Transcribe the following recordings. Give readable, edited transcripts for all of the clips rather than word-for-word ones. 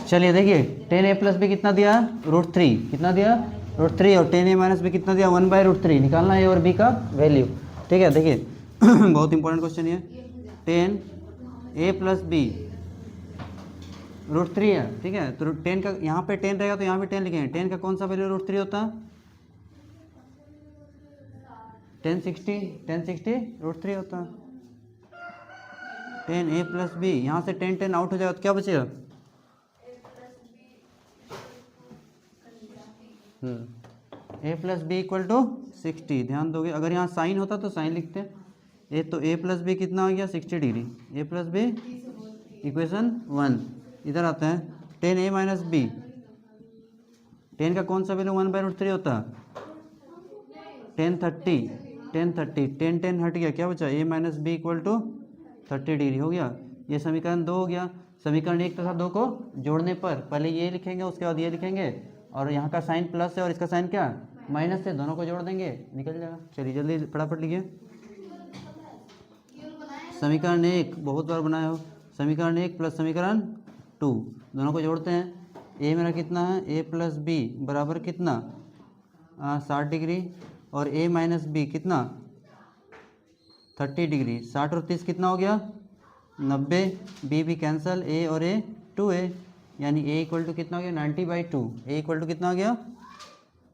चलिए देखिए, टेन ए plus B कितना दिया, √3, कितना दिया, √3, और टेन ए माइनस बी कितना दिया, 1/√3। निकालना ए और बी का वैल्यू। ठीक है, देखिए बहुत इंपॉर्टेंट क्वेश्चन ये। टेन ए प्लस बी √3 है, ठीक है। तो टेन का यहाँ पे 10 रहेगा तो यहाँ पे 10 लिखेंगे। 10 का कौन सा वैल्यू √3 होता है, 1060, 1060 √3 होता है। टेन ए प्लस बी, यहाँ से 10 10 आउट हो जाएगा तो क्या बचेगा, ए प्लस बी इक्वल टू 60। ध्यान दोगे, अगर यहाँ साइन होता तो साइन लिखते। ए तो ए प्लस बी कितना हो गया, 60 डिग्री। ए प्लस बी इक्वेशन 1 इधर आता है। टेन ए माइनस बी, टेन का कौन सा वैल्यू 1/√3 होता है, 1030, 1030, 10 10 हट गया, क्या बचा, A minus B equal to 30 degree हो गया। ये समीकरण 2 हो गया। समीकरण 1 तथा 2 को जोड़ने पर पहले ये लिखेंगे, उसके बाद ये लिखेंगे, और यहाँ का साइन प्लस है और इसका साइन क्या माइनस है, दोनों को जोड़ देंगे, निकल जाएगा। चलिए जल्दी फटाफट लिखिए। समीकरण 1 बहुत बार बनाए हो, समीकरण 1 प्लस समीकरण 2 दोनों को जोड़ते हैं। ए मेरा कितना है, ए प्लस बी बराबर कितना, 60 डिग्री, और ए माइनस बी कितना 30 डिग्री। 60 और 30 कितना हो गया, 90, बी भी कैंसिल, ए और ए 2a, यानी ए इक्वल टू कितना हो गया, 90/2। ए इक्वल टू कितना हो गया,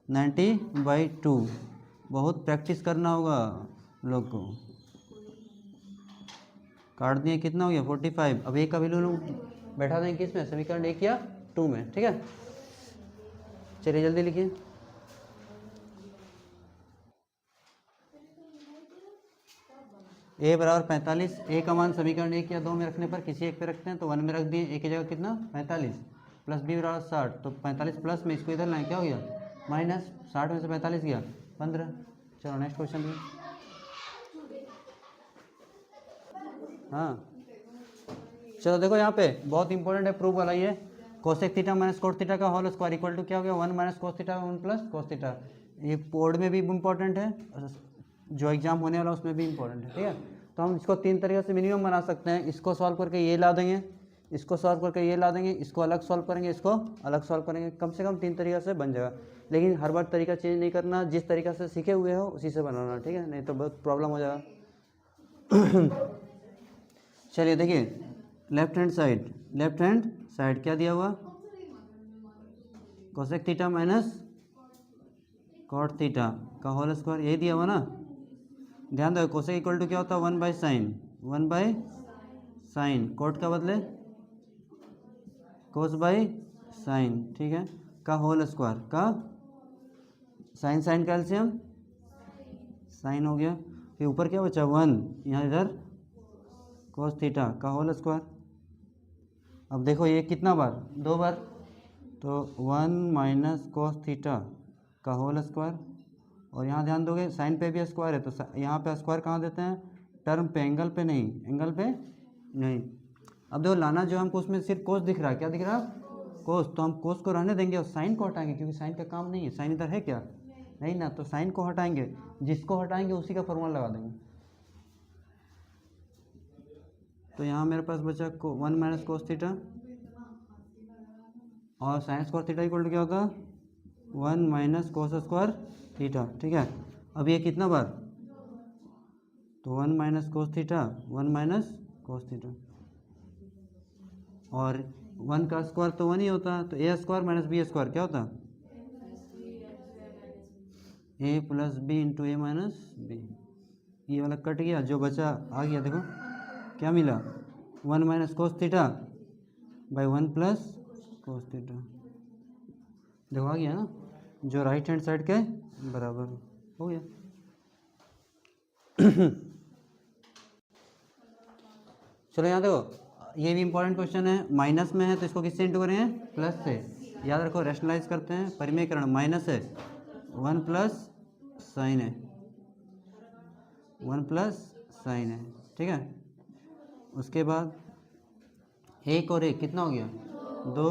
90/2। बहुत प्रैक्टिस करना होगा लोग को। काट दिए, कितना हो गया 45। अब ए का वैल्यू लोग बैठा देंगे किस में, समीकरण 1 या 2 में, ठीक है। चलिए जल्दी लिखिए। ए बराबर 45, ए का मान समीकरण 1 या 2 में रखने पर किसी एक पे रखते हैं तो 1 में रख दिए, ए की जगह कितना 45, प्लस बी बराबर 60, तो 45 प्लस में इसको इधर लाएं, क्या हो गया माइनस, 60 में से 45 गया 15। चलो नेक्स्ट क्वेश्चन भी। हाँ चलो देखो, यहाँ पे बहुत इंपॉर्टेंट है, प्रूफ वाला ये। Cosec theta minus cot theta का होल स्क्वायर इक्वल टू क्या हो गया, 1 minus cos theta 1 plus cos theta. ये बोर्ड में भी इंपॉर्टेंट है, जो एग्जाम होने वाला उसमें भी इंपॉर्टेंट है, ठीक है। तो हम इसको 3 तरीके से मिनिमम बना सकते हैं। इसको सॉल्व करके ये ला देंगे, इसको सॉल्व करके ये ला देंगे, इसको अलग सॉल्व करेंगे, इसको अलग सॉल्व करेंगे। कम से कम 3 तरीका से बन जाएगा, लेकिन हर बार तरीका चेंज नहीं करना, जिस तरीका से सीखे हुए हो उसी से बनाना, ठीक है, नहीं तो बहुत प्रॉब्लम हो जाएगा। चलिए देखिए, लेफ्ट हैंड साइड क्या दिया हुआ, cosec theta minus cot theta का होल स्क्वायर, यही दिया हुआ ना। ध्यान दो, कोसेक इक्वल टू क्या होता है, 1/sin, 1/sin, कोट का बदले cos/sin, ठीक है, का होल स्क्वायर का साइन साइन का एलसीएम साइन हो गया, फिर ऊपर क्या बचा 1, यहाँ इधर cos थीटा का होल स्क्वायर। अब देखो ये कितना बार, 2 बार, तो 1 माइनस cos थीटा का होल स्क्वायर, और यहाँ ध्यान दोगे साइन पे भी स्क्वायर है, तो यहाँ पे स्क्वायर कहाँ देते हैं, टर्म पे, एंगल पे नहीं, एंगल पे नहीं। अब देखो लाना जो हमको उसमें सिर्फ कोस दिख रहा है, क्या दिख रहा है, कोस, तो हम कोस को रहने देंगे और साइन को हटाएंगे, क्योंकि साइन का काम नहीं है, साइन इधर है क्या नहीं ना, तो साइन को हटाएंगे, जिसको हटाएंगे उसी का फॉर्मूला लगा देंगे। तो यहाँ मेरे पास बचा 1 माइनस कोस थीटा, और sine square theta equal to क्या होगा, 1 माइनस कोस स्क्वायर थीटा, ठीक है। अब ये कितना बार, तो 1 minus cos theta, 1 minus cos theta, और 1 का स्क्वायर तो 1 ही होता है, तो ए स्क्वायर माइनस बी स्क्वायर क्या होता है, A plus B into A minus B. ये वाला कट गया, जो बचा आ गया, देखो क्या मिला, 1 minus cos theta by 1 plus cos theta, देखो आ गया ना, जो राइट हैंड साइड के बराबर हो गया। चलो यहाँ देखो, ये भी इंपॉर्टेंट क्वेश्चन है, माइनस में है तो इसको किससे इंटू करेंगे, प्लस से। याद रखो, रैशनलाइज करते हैं, परिमेयकरण, माइनस है 1 प्लस साइन है, 1 प्लस साइन है, ठीक है। उसके बाद एक और एक कितना हो गया, 2,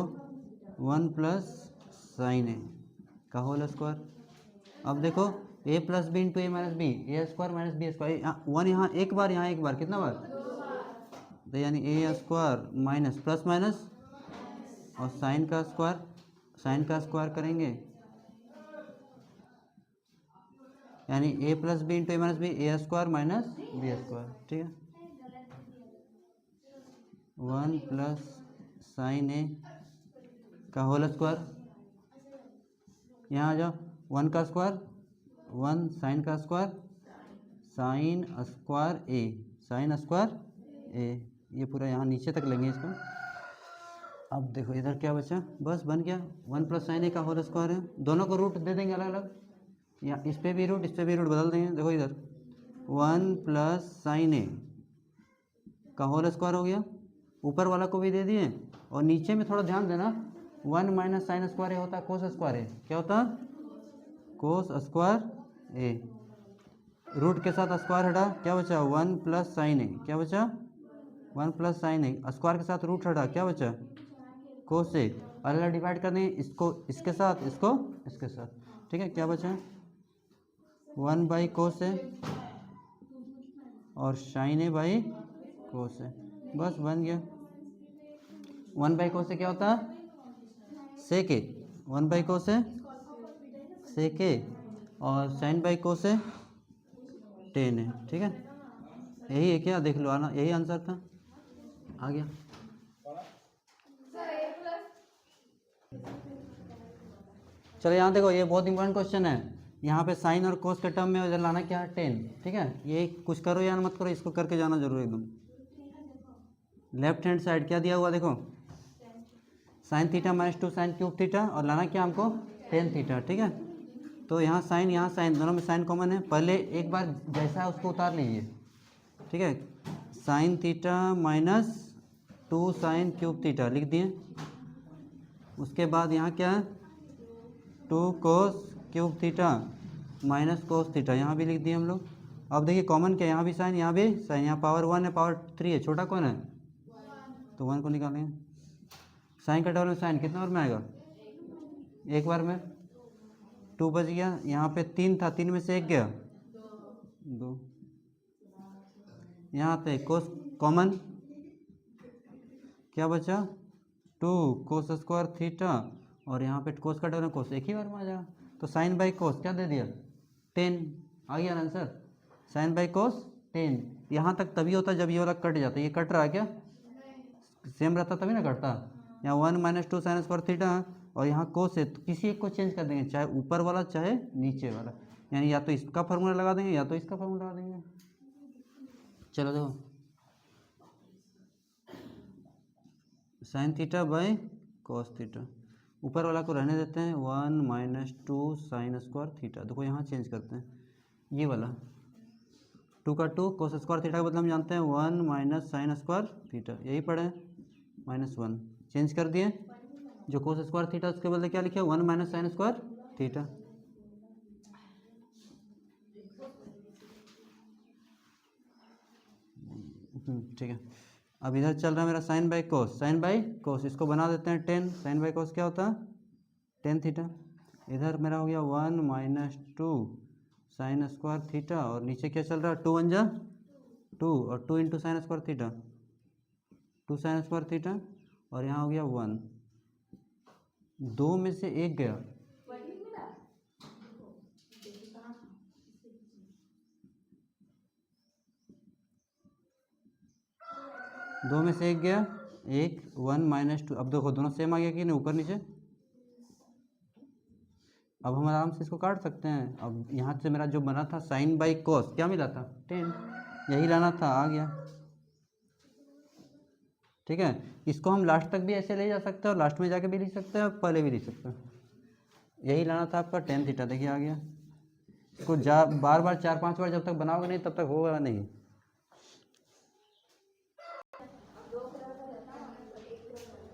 1 प्लस साइन है का होल स्क्वायर। अब देखो A plus B into A minus B, A square minus B square, 1 यहाँ एक बार, यहाँ एक बार, कितना बार तो यानी ए स्क्वायर माइनस प्लस माइनस और साइन का स्क्वायर करेंगे, यानी ए plus B into A minus B, A square minus B square. ठीक है, 1 प्लस साइन ए का होल स्क्वायर, यहाँ आ जाओ 1 का स्क्वायर 1 साइन का स्क्वायर साइन स्क्वायर ए, ये पूरा यहाँ नीचे तक लेंगे इसको। अब देखो इधर क्या बचा, बस बन गया 1 प्लस साइन ए का होल स्क्वायर है, दोनों को रूट दे देंगे अलग अलग, या इस पे भी रूट इस पे भी रूट बदल देंगे। देखो इधर 1 प्लस साइन ए का होल स्क्वायर हो गया, ऊपर वाला को भी दे दिए, और नीचे में थोड़ा ध्यान देना 1 माइनस साइन स्क्वायर ए होता है कोस स्क्वायर ए, क्या होता है कोस स्क्वायर ए, रूट के साथ स्क्वायर हटा, क्या बचा 1 प्लस साइन ए, क्या बचा 1 प्लस साइन ए, स्क्वायर के साथ रूट हटा, क्या बचा कोस ए, अलग डिवाइड कर देंगे, इसको इसके साथ इसको इसके साथ। ठीक है, क्या बचा 1 बाई कोस ए और साइन ए बाई कोस ए, बस बन गया। 1 बाई कोस ए क्या होता है सेक ए, 1 by cos A sec A, और sine by cos A tan है। ठीक है, यही है क्या, देख लो आना, यही आंसर था, आ गया। चलो यहाँ देखो, ये बहुत इंपॉर्टेंट क्वेश्चन है, यहाँ पे साइन और कोस के टर्म में इधर लाना क्या है 10। ठीक है, ये कुछ करो या मत करो, इसको करके जाना जरूर एकदम। लेफ्ट हैंड साइड क्या दिया हुआ देखो, sine theta minus 2 sine cube theta, और लाना क्या हमको 10 थीटा। ठीक है, तो यहाँ साइन दोनों में साइन कॉमन है, पहले एक बार जैसा है उसको उतार लीजिए। ठीक है, sine theta minus 2 sine cube theta लिख दिए, उसके बाद यहाँ क्या है 2 cos cube theta minus cos theta, यहाँ भी लिख दिए हम लोग। अब देखिए कॉमन क्या, यहाँ भी साइन यहाँ भी साइन, यहाँ पावर 1 है पावर 3 है, छोटा कौन है तो 1 को निकालेंगे। साइन का डबल में साइन कितना बार में आएगा, एक बार में, 2 बच गया, यहाँ पे 3 था, 3 में से 1 गया 2, यहाँ पे कोस कॉमन, क्या बचा 2 कोस स्क्वायर थीटा, और यहाँ पे कोस का डबल कोस एक ही बार में आ जाएगा, तो साइन बाई कोस क्या दे दिया 10, आ गया आंसर, साइन बाई कोस 10। यहाँ तक तभी होता है जब ये वाला कट जाता है, ये कट रहा है क्या, सेम रहता तभी ना कटता। यहाँ 1 माइनस 2 साइन स्क्वायर थीटा, और यहाँ कोस है, तो किसी एक को चेंज कर देंगे, चाहे ऊपर वाला चाहे नीचे वाला, यानी या तो इसका फार्मूला लगा देंगे या तो इसका फार्मूला लगा देंगे। चलो देखो, sine theta by cos theta, ऊपर वाला को रहने देते हैं 1 माइनस 2 साइन स्क्वायर थीटा, देखो यहाँ चेंज करते हैं, ये वाला 2 का 2 कोस स्क्वायर थीटा का मतलब हम जानते हैं 1 माइनस साइन स्क्वायर थीटा, यही पढ़े -1 चेंज कर दिए, जो कोस स्क्वायर थीटा उसके बदले क्या लिखे 1 माइनस साइन स्क्वायर थीटा। ठीक है, अब इधर चल रहा है मेरा साइन बाई कोस, इसको बना देते हैं 10, साइन बाई कोस क्या होता है 10 थीटा, इधर मेरा हो गया 1 माइनस 2 साइन स्क्वायर थीटा, और नीचे क्या चल रहा है 2 1 जा 2, और 2 into sine square theta 2 sign square theta, और यहाँ हो गया 1, 2 में से 1 गया, दो में से 1 गया, 1 माइनस 2, अब देखो दोनों सेम आ गया कि नहीं, ऊपर नीचे। अब हम आराम से इसको काट सकते हैं। अब यहाँ से मेरा जो बना था साइन बाई कोस क्या मिला था 10, यही लाना था, आ गया। ठीक है, इसको हम लास्ट तक भी ऐसे ले जा सकते हैं, और लास्ट में जाके भी लिख सकते हैं, और पहले भी लिख सकते हैं, यही लाना था आपका 10 थीटा, देखिए आ गया। इसको बार बार 4-5 बार जब तक बनाओगे नहीं तब तक होगा नहीं।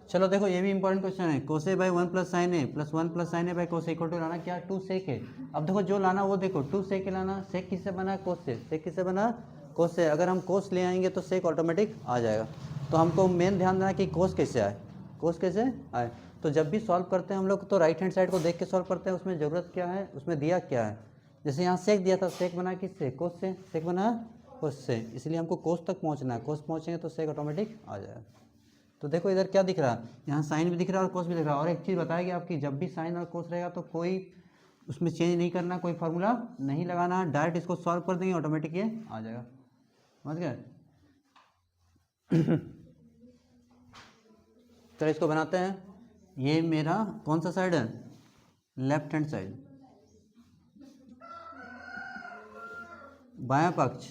चलो देखो, ये भी इंपॉर्टेंट क्वेश्चन है, cos A by 1 plus sine A plus 1 plus sine A by cos equal to लाना क्या 2 सेक ए। अब देखो जो लाना वो देखो, 2 सेक ए लाना, सेक किससे बना कोस से, सेक किससे बना कोस से, अगर हम कोस ले आएंगे तो सेक ऑटोमेटिक आ जाएगा। तो हमको मेन ध्यान देना कि कोस कैसे आए, कोस कैसे आए। तो जब भी सॉल्व करते हैं हम लोग तो राइट हैंड साइड को देख के सॉल्व करते हैं, उसमें ज़रूरत क्या है, उसमें दिया क्या है। जैसे यहाँ सेक दिया था, सेक बना किससे कोस से, सेक बना कोस से, इसलिए हमको कोस तक पहुंचना है, कोस पहुंचेंगे तो सेक ऑटोमेटिक आ जाएगा। तो देखो इधर क्या दिख रहा है, यहाँ साइन भी दिख रहा है और कोस भी दिख रहा है। और एक चीज़ बताएगी आपकी, जब भी साइन और कोस रहेगा तो कोई उसमें चेंज नहीं करना, कोई फार्मूला नहीं लगाना, डायरेक्ट इसको सॉल्व कर देंगे, ऑटोमेटिक ये आ जाएगा। समझ गए? चलो इसको बनाते हैं। ये मेरा कौन सा साइड है, लेफ्ट हैंड साइड, बायां पक्ष।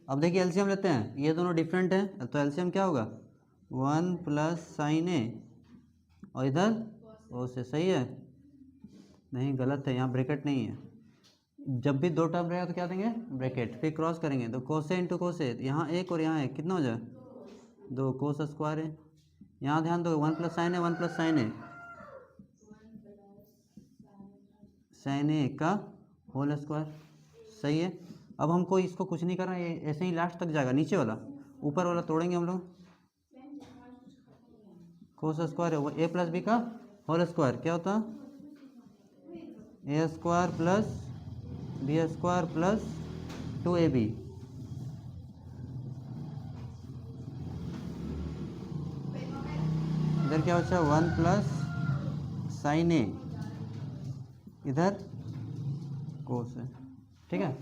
अब देखिए एलसीएम लेते हैं, ये दोनों डिफरेंट हैं तो एलसीएम क्या होगा, 1 प्लस साइन ए और इधर ओ से, सही है? नहीं गलत है, यहाँ ब्रैकेट नहीं है। जब भी दो टर्म रहेगा तो क्या देंगे, ब्रैकेट, फिर क्रॉस करेंगे तो कोसे इंटू कोसे, यहाँ एक और यहाँ एक, कितना हो जाए 2, कोस स्क्वायर है। यहाँ ध्यान दो 1 प्लस साइन है, 1 प्लस साइन है, साइन ए का होल स्क्वायर, सही है। अब हमको इसको कुछ नहीं करना, ये ऐसे ही लास्ट तक जाएगा, नीचे वाला ऊपर वाला तोड़ेंगे हम लोग, कोस स्क्वायर है वो ए प्लस बी का होल स्क्वायर, क्या होता है A square plus B square plus 2ab। इधर क्या बचा 1 प्लस साइन ए, इधर कोस है, ठीक है।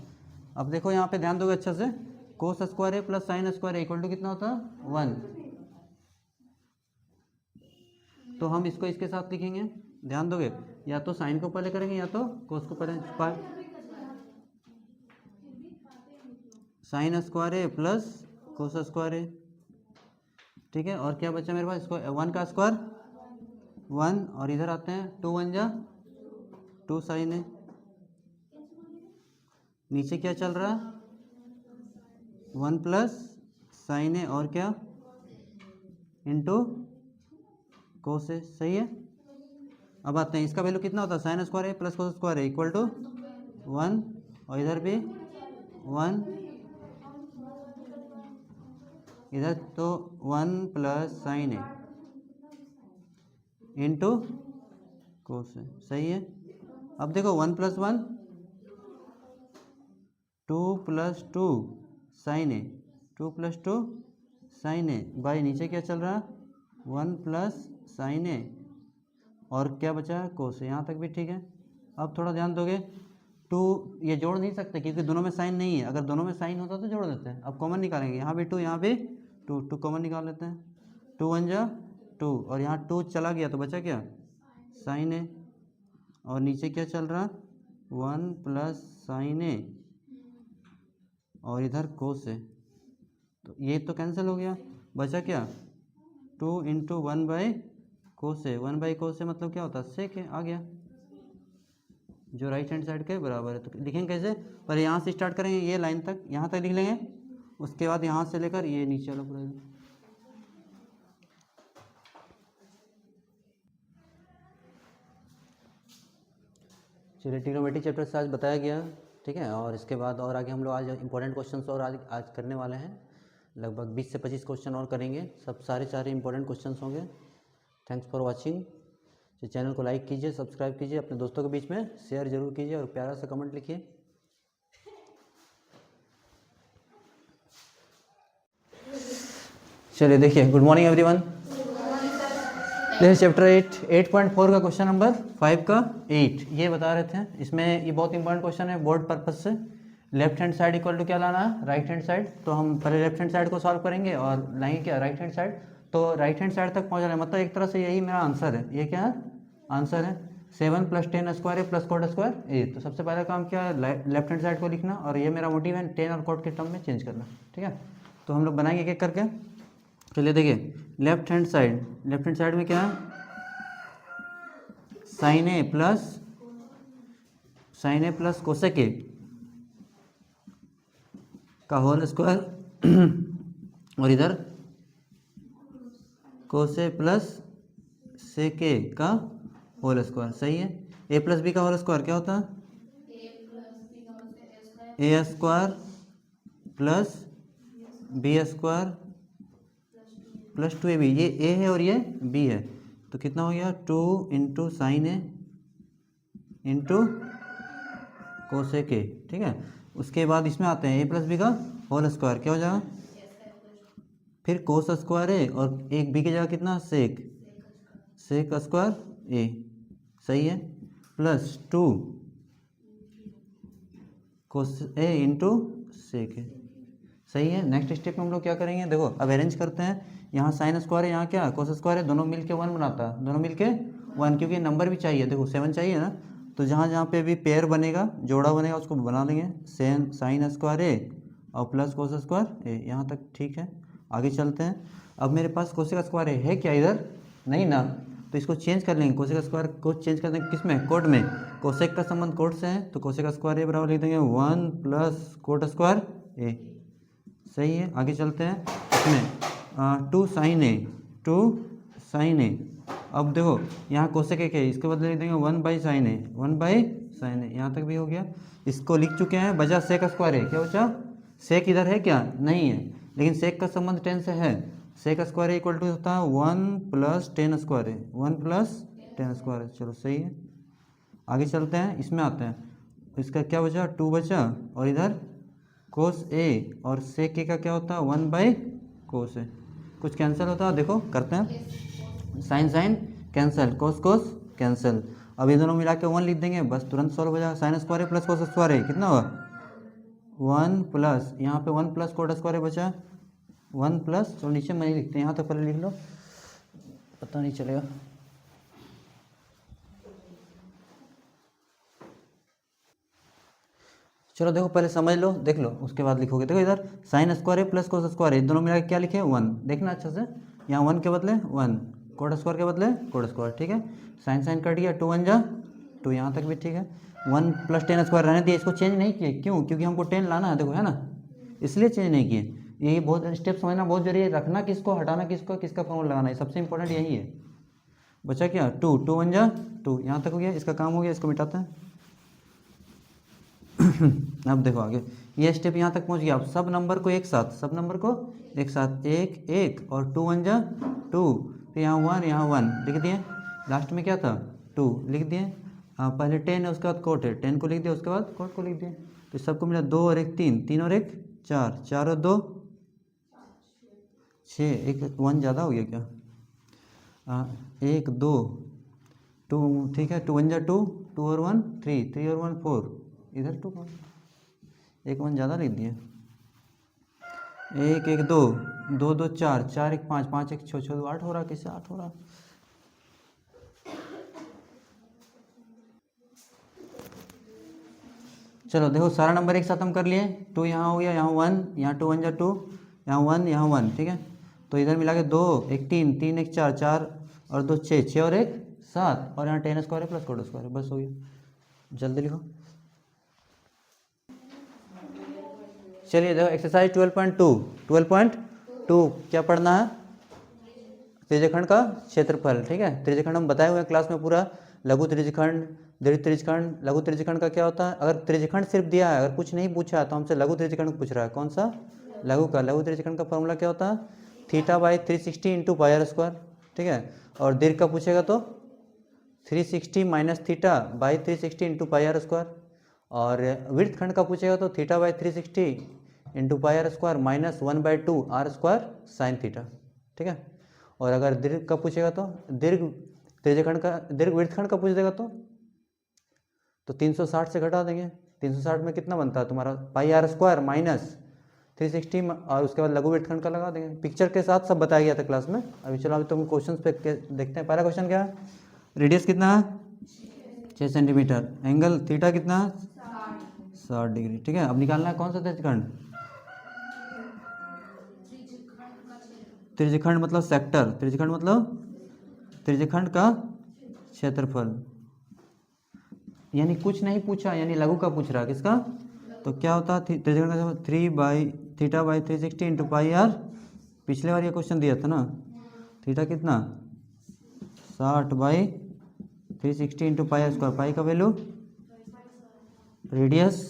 अब देखो यहाँ पे ध्यान दोगे अच्छे से, cos square A plus sine square A equal to कितना होता है 1। तो हम इसको इसके साथ लिखेंगे, ध्यान दोगे, या तो साइन को पहले करेंगे या तो कोस को पहले। Sign square A plus cos square ए, ठीक है। और क्या बचा मेरे पास, इसको 1 का स्क्वायर 1, और इधर आते हैं 2 1 जा 2 साइन ए, नीचे क्या चल रहा है 1 प्लस साइन ए और क्या इंटू कोस ए, सही है। अब आते हैं इसका वैल्यू कितना होता है, sine square A plus cos square A equal to 1, और इधर भी 1, इधर तो 1 plus sine A into cos A, सही है। अब देखो 1 plus 1 2 plus 2 sine A, 2 plus 2 sine A, by नीचे क्या चल रहा है 1 प्लस साइन ए और क्या बचा है कोस, यहाँ तक भी ठीक है। अब थोड़ा ध्यान दोगे 2 ये जोड़ नहीं सकते क्योंकि दोनों में साइन नहीं है, अगर दोनों में साइन होता तो जोड़ देते हैं। अब कॉमन निकालेंगे, यहाँ भी 2 यहाँ भी 2, 2 कॉमन निकाल लेते हैं, 2 1 जा 2, और यहाँ 2 चला गया तो बचा क्या साइन ए, और नीचे क्या चल रहा 1 प्लस साइन ए और इधर कोस है, तो ये तो कैंसिल हो गया, बचा क्या 2 इंटू 1 बाई कोस है, 1 बाई कोस है मतलब क्या होता है सेक है, आ गया जो राइट हैंड साइड के बराबर है। तो लिखेंगे कैसे, पर यहाँ से स्टार्ट करेंगे, ये लाइन तक यहाँ तक लिख लेंगे, उसके बाद यहाँ से लेकर ये नीचे वाला पूरा। चलिए ट्रिग्नोमेट्री चैप्टर से आज बताया गया, ठीक है। और इसके बाद और आगे हम लोग आज इंपॉर्टेंट क्वेश्चन और आज करने वाले हैं, लगभग 20 से 25 क्वेश्चन और करेंगे, सब सारे इंपॉर्टेंट क्वेश्चन होंगे। Thanks for watching. तो चैनल को लाइक कीजिए, सब्सक्राइब कीजिए, अपने दोस्तों के बीच में शेयर जरूर कीजिए और प्यारा सा कमेंट लिखिए। चलिए देखिए, गुड मॉर्निंग एवरीवन। देखिए चैप्टर 8.4 का क्वेश्चन नंबर 5 का 8 ये बता रहे थे, इसमें ये बहुत इंपॉर्टेंट क्वेश्चन है बोर्ड पर्पज से। Left hand side equal to क्या लाना है, राइट हैंड साइड। तो हम पहले लेफ्ट हैंड साइड को सॉल्व करेंगे और लाएंगे क्या राइट हैंड साइड। तो राइट हैंड साइड तक पहुँचना है, मतलब एक तरह से यही मेरा आंसर है। ये क्या है आंसर है, 7 प्लस 10 स्क्वायर है प्लस कोट स्क्वायर ए। तो सबसे पहला काम क्या है, लेफ्ट हैंड साइड को लिखना, और ये मेरा मोटिव है 10 और कोट के टर्म में चेंज करना, ठीक है। तो हम लोग बनाएंगे एक एक करके। चलिए देखिए लेफ्ट हैंड साइड में क्या है, sine A plus cosec A का होल स्क्वायर और इधर कोसे प्लस सेक ए का होल स्क्वायर, सही है। ए प्लस बी का होल स्क्वायर क्या होता है, A square plus B square plus 2ab। ये ए है और ये बी है, तो कितना हो गया 2 into sine A into cosec ए, ठीक है। उसके बाद इसमें आते हैं ए प्लस बी का होल स्क्वायर क्या हो जाएगा, फिर कोस स्क्वायर ए और एक बी की जगह कितना सेक, सेक स्क्वायर ए, सही है, प्लस 2 कोस ए इंटू सेक ए, सही है। नेक्स्ट स्टेप में हम लोग क्या करेंगे, देखो अब अरेंज करते हैं, यहाँ साइन स्क्वायर है, यहाँ क्या कोस स्क्वायर है, दोनों मिलके 1 बनाता है, दोनों मिलके 1, क्योंकि नंबर भी चाहिए, देखो 7 चाहिए ना, तो जहाँ जहाँ पे भी पेयर बनेगा, जोड़ा बनेगा, उसको बना लेंगे, साइन स्क्वायर ए और प्लस कोस स्क्वायर ए, यहाँ तक ठीक है। आगे चलते हैं, अब मेरे पास कोसेक स्क्वायर है क्या इधर, नहीं ना, तो इसको चेंज कर लेंगे, कोसेक स्क्वायर को चेंज कर देंगे किस में, कोट में, कोसेक का संबंध कोट से है, तो कोसेक स्क्वायर ए बराबर लिख देंगे 1 प्लस कोट स्क्वायर ए, सही है। आगे चलते हैं, इसमें 2 साइन ए, 2 साइन ए, अब देखो यहाँ कोसेक एक है, इसके बदले लिख देंगे 1 by sine A, 1 by sine A, यहाँ तक भी हो गया। इसको लिख चुके हैं, बचा सेक स्क्वायर है, क्या बचा, सेक इधर है क्या, नहीं है, लेकिन सेक का संबंध 10 से है, सेक स्क्वायर इक्वल टू होता है 1 प्लस 10 स्क्वायर है, 1 प्लस 10 स्क्वायर है, चलो सही है। आगे चलते हैं, इसमें आते हैं, इसका क्या बचा, 2 बचा, और इधर कोस ए और सेक ए का क्या होता है 1 बाई कोस ए, कुछ कैंसिल होता है, देखो करते हैं, साइन साइन कैंसिल, कोस कोस कैंसिल, अब ये दोनों मिला के 1 लिख देंगे, बस तुरंत सॉल्व हो जाएगा, sign square A plus cos square ए कितना होगा 1 प्लस, यहाँ पे 1 प्लस कोट स्क्वायर बचा 1 प्लस, चलो नीचे में नहीं लिखते, यहाँ तक पहले लिख लो, पता नहीं चलेगा, चलो देखो पहले समझ लो, देख लो, उसके बाद लिखोगे, देखो इधर साइन स्क्वायर है प्लस कोस स्क्वायर है, दोनों मिला के क्या लिखे 1, देखना अच्छे से, यहाँ 1 के बदले 1, कोट स्क्वायर के बदले कोट स्क्वायर, ठीक है, साइन साइन कट गया, 2 1 जा 2, यहाँ तक भी ठीक है, 1 प्लस 10 स्क्वायर रहने दिए, इसको चेंज नहीं किए, क्यों, क्योंकि हमको 10 लाना है, देखो है ना, इसलिए चेंज नहीं किए, यही बहुत स्टेप समझना बहुत जरूरी है, रखना किसको, हटाना किसको, किसका फॉर्मूला लगाना है, सबसे इंपॉर्टेंट यही है। बचा क्या 2, 2 1 जा 2, यहाँ तक हो गया, इसका काम हो गया, इसको मिटाते हैं। अब देखो आगे, ये स्टेप यहाँ तक पहुँच गया, अब सब नंबर को एक साथ, सब नंबर को एक साथ, एक एक और 2 1 जा 2, फिर यहाँ 1 लिख दिए, लास्ट में क्या था 2 लिख दिए, हाँ पहले 10 है, उसके बाद कोट है, 10 को लिख दिया, उसके बाद कोट को लिख दिए, तो सबको मिला 2 और 1 3, 3 और 1 4, 4 और 2 6, एक 1 ज़्यादा हो गया क्या, 1 2 2, ठीक है, 2 1 जा 2, 2 और 1 3, 3 और 1 4, इधर 2 एक 1 ज़्यादा लिख दिए, 1 1 2 2 2 4, 4 1 5, 5 1 6 6 2 8 हो रहा, कैसे 8 हो रहा, चलो देखो सारा नंबर एक साथ हम कर लिए, 2 यहाँ हो गया, यहाँ 1, यहाँ 2 1 जा 2, यहाँ 1 यहाँ 1, ठीक है, तो इधर मिला के 2 1 3, 3 1 4, 4 और 2 6, 6 और 1 7, और यहाँ 10 स्क्वायर है प्लस कोट स्क्वायर है, बस हो गया, जल्दी लिखो। चलिए देखो एक्सरसाइज 12.2, 12.2 क्या पढ़ना है, त्रिज्यखंड का क्षेत्रफल, ठीक है, त्रिज्यखंड हम बताए हुए हैं क्लास में पूरा, लघु त्रिज्यखंड, दीर्घ त्रिज्यखंड, लघु त्रिज्यखंड का क्या होता है, अगर त्रिज्यखंड सिर्फ दिया है, अगर कुछ नहीं पूछा तो हमसे लघु त्रिज्यखंड पूछ रहा है, कौन सा, लघु का, लघु त्रिज्यखंड का फॉर्मूला क्या होता है, theta by 360 into pi r square, ठीक है, और दीर्घ का पूछेगा तो 360 minus theta by 360 into pi r square, और वृत्त खंड का पूछेगा तो theta by 360 into pi r square minus 1/2 r square sine theta, ठीक है, और अगर दीर्घ का पूछेगा तो दीर्घ त्रिज्यखंड का, दीर्घ वृत्तखंड का पूछ देगा तो 360 से घटा देंगे, 360 में कितना बनता है तुम्हारा पाई आर स्क्वायर माइनस 360, और उसके बाद लघु वृत्तखंड का लगा देंगे, पिक्चर के साथ सब बताया गया था क्लास में। अभी चलो अभी तुम क्वेश्चन पे देखते हैं, पहला क्वेश्चन क्या है, रेडियस कितना है 6 सेंटीमीटर, एंगल थीटा कितना है 60 डिग्री, ठीक है, अब निकालना है कौन सा त्रिज्यखंड, त्रिज्यखंड मतलब सेक्टर, त्रिज्यखंड मतलब त्रिज्यखंड का क्षेत्रफल, यानी कुछ नहीं पूछा, यानी लघु का पूछ रहा है, किसका, तो क्या होता है त्रिज्यखंड का 3 by theta by 360 into pi r, पिछले बार ये क्वेश्चन दिया था ना, थीटा कितना 60 by 360 into pi r square, pi का वैल्यू, रेडियस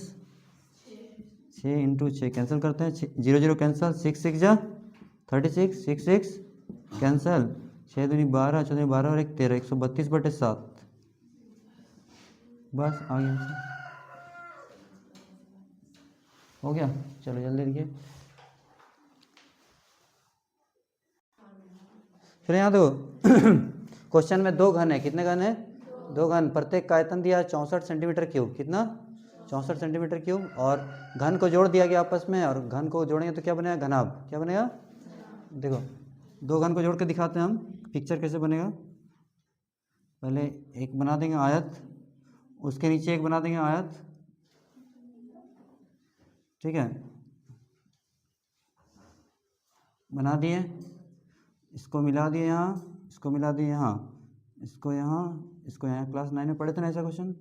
6 इंटू 6 कैंसिल करते हैं, 0 0 कैंसिल, 6 6 जा 36, 6 6 कैंसिल, 6 दूनी 12, 14 12 और 1 13, 132/7, बस आ गया। हो गया, चलो जल्दी लिखिए। फिर यहाँ दो क्वेश्चन में दो घन है, कितने घन है? दो घन, प्रत्येक का आयतन दिया 64 सेंटीमीटर क्यूब, कितना? 64 सेंटीमीटर क्यूब, और घन को जोड़ दिया गया आपस में, और घन को जोड़ेंगे तो क्या बनेगा? घनाभ। क्या बनेगा? देखो दो घन को जोड़ के दिखाते हैं हम, पिक्चर कैसे बनेगा। पहले एक बना देंगे आयत, उसके नीचे एक बना देंगे आयत, ठीक है, बना दिए, इसको मिला दिए यहाँ, इसको मिला दिए यहाँ, इसको यहाँ, इसको यहाँ। क्लास 9 में पढ़े थे ना ऐसा क्वेश्चन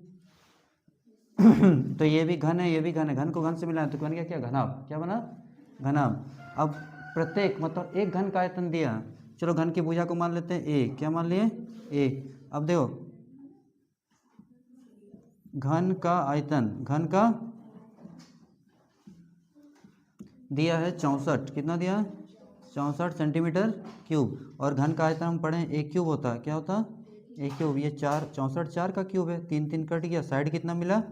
तो ये भी घन है, ये भी घन है, घन को घन से मिलाएं तो बन गया क्या? घनाभ। क्या बना? घनाभ। अब प्रत्येक मतलब एक घन का आयतन दिया, चलो घन की भुजा को मान लेते हैं ए, क्या मान लिए? ए। अब देखो घन का आयतन, घन का दिया है 64, कितना दिया? 64 सेंटीमीटर क्यूब, और घन का आयतन हम पढ़े ए क्यूब होता है, क्या होता? ए क्यूब। ये 4, 64 4 का क्यूब है, 3 3 कट गया, साइड कितना मिला?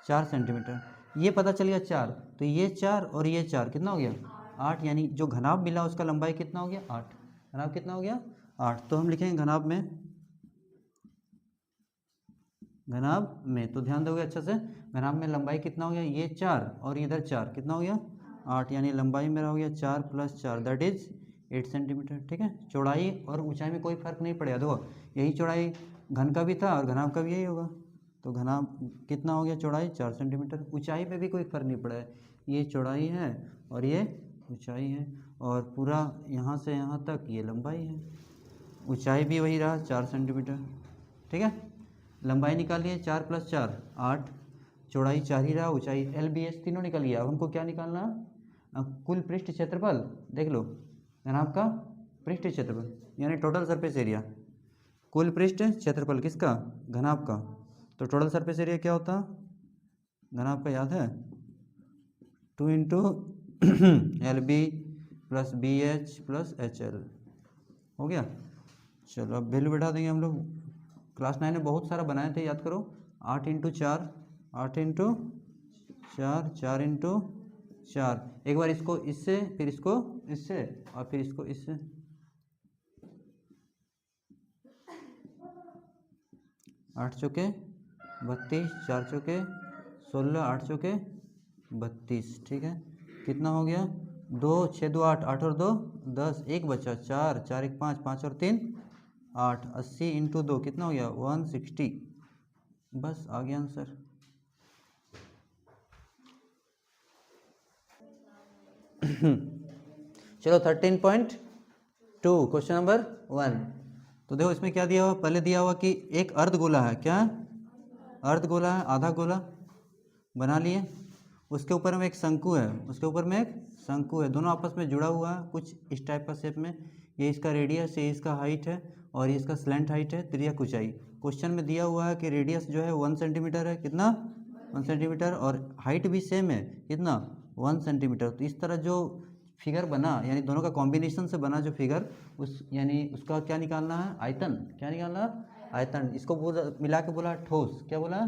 4 सेंटीमीटर। ये पता चल गया 4, तो ये 4 और ये 4 कितना हो गया? 8, यानी जो घनाभ मिला उसका लंबाई कितना हो गया? 8। घनाभ कितना हो गया? 8। तो हम लिखेंगे घनाभ में, घनाभ में, तो ध्यान दोगे अच्छे से, घनाभ में लंबाई कितना हो गया? ये 4 और इधर 4, कितना हो गया? 8, यानी लंबाई मेरा हो गया 4 + 4 दैट इज 8 सेंटीमीटर, ठीक है। चौड़ाई और ऊंचाई में कोई फर्क नहीं पड़ेगा, देखो यही चौड़ाई घन का भी था और घनाभ का भी यही होगा, तो घनाभ कितना हो गया? चौड़ाई 4 सेंटीमीटर। ऊंचाई पे भी कोई फर्क नहीं पड़ा है, ये चौड़ाई है और ये ऊंचाई है, और पूरा यहाँ से यहाँ तक ये लंबाई है, ऊंचाई भी वही रहा 4 सेंटीमीटर, ठीक है। लंबाई निकालिए 4 + 4 8, चौड़ाई 4 ही रहा, ऊंचाई LBS तीनों निकल गया। अब हमको क्या निकालना? कुल पृष्ठ क्षेत्रफल, देख लो घनाभ का पृष्ठ क्षेत्रफल यानी टोटल सरफेस एरिया, कुल पृष्ठ क्षेत्रफल किसका? घनाभ का। तो टोटल सरफेस एरिया क्या होता? घनाभ का याद है? 2 × LB + BH + HL, हो गया। चलो अब वैल्यू बैठा देंगे हम लोग, क्लास 9 में बहुत सारा बनाए थे, याद करो। 8 × 4, 8 × 4, 4 × 4, एक बार इसको इससे, फिर इसको इससे, और फिर इसको इससे, 8 चौके 32, 4 चौके 16, 8 चौके 32, ठीक है। कितना हो गया? 2 6 2 8, 8 और 2 10, एक बचा 4, 4 1 5, 5 और 3 8, 80 × 2 कितना हो गया? 160, बस आ गया आंसर। चलो 13.2 क्वेश्चन नंबर 1। तो देखो इसमें क्या दिया हुआ, पहले दिया हुआ कि एक अर्धगोला है, क्या अर्धगोला है, आधा गोला बना लिए, उसके ऊपर में एक शंकु है, उसके ऊपर में एक शंकु है, दोनों आपस में जुड़ा हुआ है कुछ इस टाइप का शेप में, ये इसका रेडियस, ये इसका हाइट है, और ये इसका स्लैंट हाइट है, तिर्यक ऊंचाई। क्वेश्चन में दिया हुआ है कि रेडियस जो है 1 सेंटीमीटर है, कितना? 1 सेंटीमीटर, और हाइट भी सेम है, कितना? 1 सेंटीमीटर। तो इस तरह जो फिगर बना, यानी दोनों का कॉम्बिनेशन से बना जो फिगर, उस यानी उसका क्या निकालना है? आयतन। क्या निकालना? आयतन। इसको बोला, मिला के बोला ठोस, क्या बोला?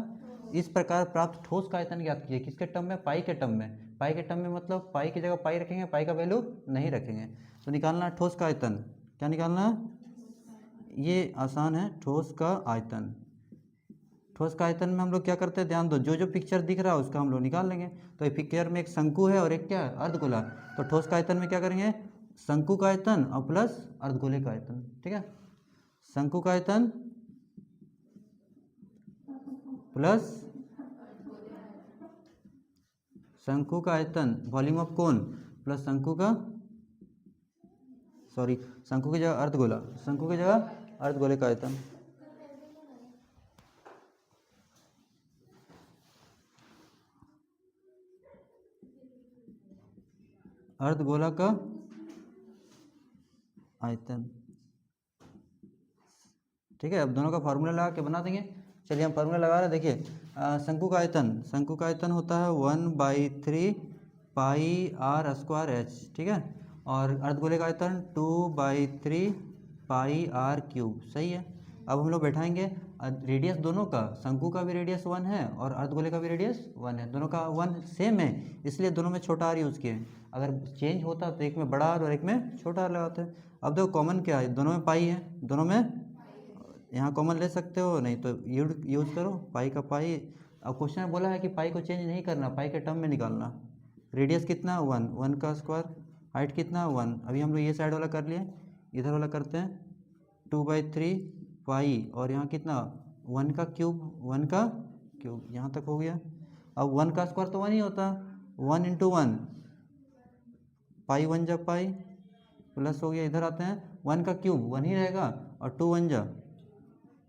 इस प्रकार प्राप्त ठोस का आयतन ज्ञात कीजिए, किसके टर्म में? पाई के टर्म में। पाई के टर्म में मतलब पाई की जगह पाई रखेंगे, पाई का वैल्यू नहीं रखेंगे। तो निकालना ठोस का आयतन, क्या निकालना? ये आसान है, ठोस का आयतन। ठोस का आयतन में हम लोग क्या करते हैं, ध्यान दो, जो जो पिक्चर दिख रहा है उसका हम लोग निकाल लेंगे। तो ये पिक्चर में एक शंकु है और एक क्या है? अर्धगोला। तो ठोस का आयतन में क्या करेंगे? शंकु का आयतन और प्लस अर्धगोले का आयतन, ठीक है। शंकु का आयतन प्लस शंकु का आयतन, वॉल्यूम ऑफ कोन, प्लस शंकु का, सॉरी शंकु की जगह अर्धगोला, शंकु की जगह अर्धगोले का आयतन। अर्धगोला का आयतन, ठीक है। अब दोनों का फार्मूला लगा के बना देंगे। चलिए हम फार्मूला लगा रहे हैं, देखिए शंकु का आयतन, शंकु का आयतन होता है 1/3 πr²h, ठीक है। और अर्धगोले का आयतन 2/3 πr³, सही है। अब हम लोग बैठाएंगे रेडियस दोनों का, शंकु का भी रेडियस 1 है और अर्धगोले का भी रेडियस 1 है, दोनों का 1 सेम है, इसलिए दोनों में छोटा आर यूज़ किए हैं। अगर चेंज होता तो एक में बड़ा आर और एक में छोटा आर लगाते हैं। अब देखो कॉमन क्या है, दोनों में पाई है, दोनों में यहाँ कॉमन ले सकते हो, नहीं तो यूज़ करो पाई का पाई। अब क्वेश्चन में बोला है कि पाई को चेंज नहीं करना, पाई के टर्म में निकालना। रेडियस कितना 1, 1 का स्क्वायर, हाइट कितना 1। अभी हम लोग ये साइड वाला कर लिए, इधर वाला करते हैं 2/3 पाई, और यहाँ कितना 1 का क्यूब, 1 का क्यूब यहाँ तक हो गया। अब 1 का स्क्वायर तो 1 ही होता, 1 × 1 पाई 1 जा पाई प्लस हो गया, इधर आते हैं 1 का क्यूब 1 ही रहेगा और 2 1 जा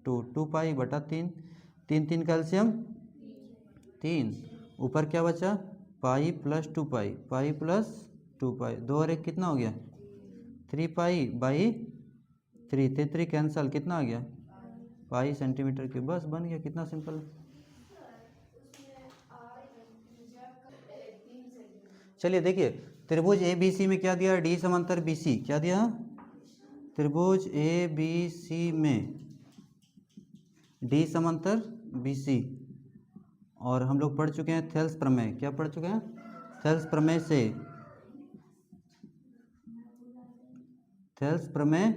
2, 2 पाई बटा 3, 3 3 कैल्शियम 3, ऊपर क्या बचा पाई प्लस 2 पाई, पाई प्लस 2 पाई, 2 और 1 कितना हो गया 3 पाई बाई 3, 3 3 कैंसल, कितना आ गया पाई सेंटीमीटर क्यूब। बस बन गया, कितना सिंपल। चलिए देखिए, त्रिभुज ए बी सी में क्या दिया, डी समांतर बी सी, क्या दिया त्रिभुज ए बी सी में डी समांतर बी सी, और हम लोग पढ़ चुके हैं थेल्स प्रमेय। क्या पढ़ चुके हैं, थेल्स प्रमेय से, थेल्स प्रमेय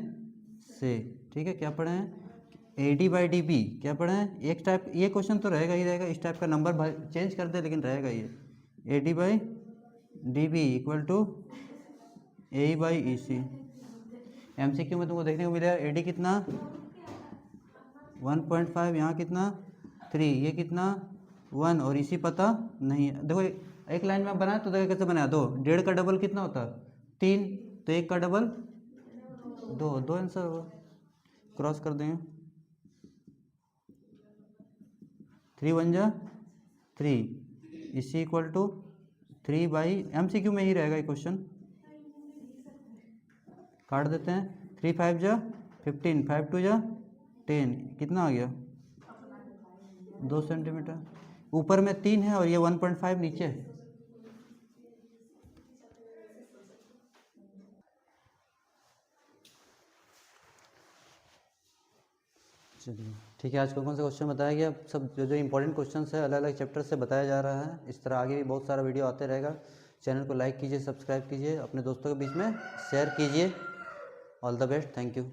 से, ठीक है। क्या पढ़े हैं AD/DB, क्या पढ़े हैं एक टाइप, ये क्वेश्चन तो रहेगा ही रहेगा, इस टाइप का नंबर चेंज कर दे लेकिन रहेगा ये, AD/DB = AE/EC। MCQ में तुमको देखने को मिलेगा AD कितना 1.5, यहाँ कितना 3, ये कितना 1 और EC पता नहीं है। देखो एक लाइन में बनाया तो देखो कैसे बनाया, 2, 1.5 का डबल कितना होता 3, तो 1 का डबल 2, 2 आंसर होगा, क्रॉस कर देंगे, 3 1 जा 3, इसी = 3/MCQ में ही रहेगा ये क्वेश्चन, काट देते हैं, 3 5 जा 15, 5 2 जा 10, कितना आ गया 2 सेंटीमीटर। ऊपर में 3 है और ये 1.5 नीचे है। चलिए ठीक है, आज कौन सा क्वेश्चन बताया गया, सब जो जो इंपॉर्टेंट क्वेश्चन है अलग अलग चैप्टर से बताया जा रहा है। इस तरह आगे भी बहुत सारा वीडियो आते रहेगा। चैनल को लाइक कीजिए, सब्सक्राइब कीजिए, अपने दोस्तों के बीच में शेयर कीजिए। All the best, thank you.